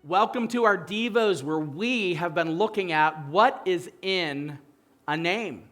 Welcome to our Devos, where we have been looking at what is in a name.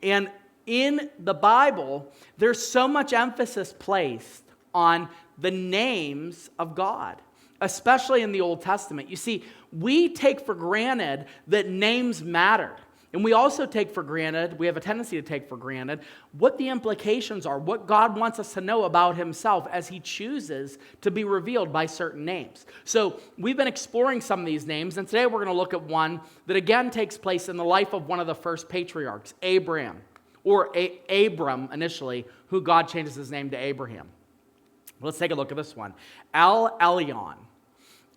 And in the Bible, there's so much emphasis placed on the names of God, especially in the Old Testament. You see, we take for granted that names mattered. And we also take for granted, we have a tendency to take for granted, what the implications are, what God wants us to know about himself as he chooses to be revealed by certain names. So we've been exploring some of these names, and today we're going to look at one that again takes place in the life of one of the first patriarchs, Abraham, or Abram initially, who God changes his name to Abraham. Let's take a look at this one. El Elyon.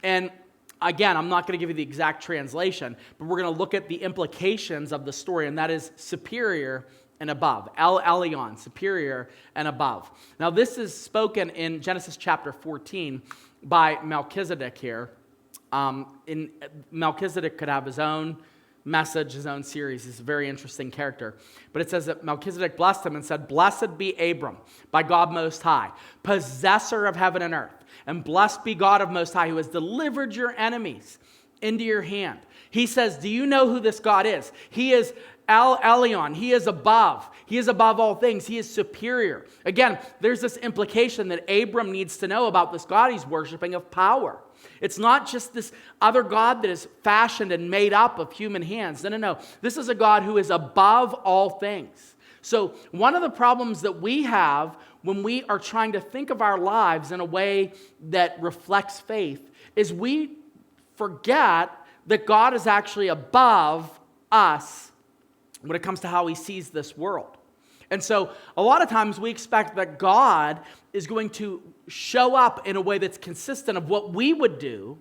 And again, I'm not going to give you the exact translation, but we're going to look at the implications of the story, and that is superior and above. El Elyon, superior and above. Now, this is spoken in Genesis chapter 14 by Melchizedek here. Melchizedek could have his own message, his own series. He's a very interesting character. But it says that Melchizedek blessed him and said, "Blessed be Abram by God Most High, possessor of heaven and earth. And blessed be God of Most High, who has delivered your enemies into your hand." He says, do you know who this God is? He is El Elyon. He is above. He is above all things. He is superior. Again, there's this implication that Abram needs to know about this God he's worshiping of power. It's not just this other God that is fashioned and made up of human hands. No. This is a God who is above all things. So one of the problems that we have when we are trying to think of our lives in a way that reflects faith is we forget that God is actually above us when it comes to how he sees this world. And so a lot of times we expect that God is going to show up in a way that's consistent of what we would do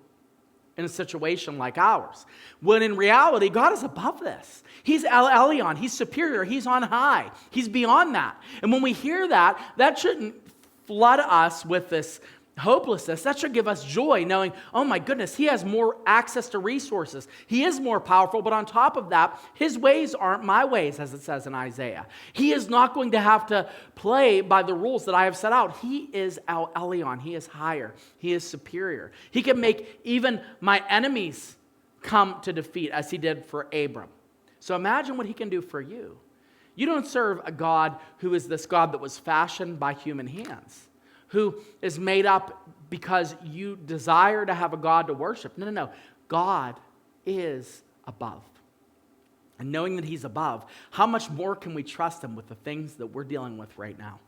in a situation like ours. When in reality, God is above this. He's El Elyon. He's superior. He's on high. He's beyond that. And when we hear that, that shouldn't flood us with this hopelessness. That should give us joy, knowing, oh my goodness, he has more access to resources. He is more powerful, but on top of that, his ways aren't my ways, as it says in Isaiah. He is not going to have to play by the rules that I have set out. He is El Elyon. He is higher. He is superior. He can make even my enemies come to defeat, as he did for Abram. So imagine what he can do for you. You don't serve a God who is this God that was fashioned by human hands, who is made up because you desire to have a God to worship. No. God is above. And knowing that he's above, how much more can we trust him with the things that we're dealing with right now?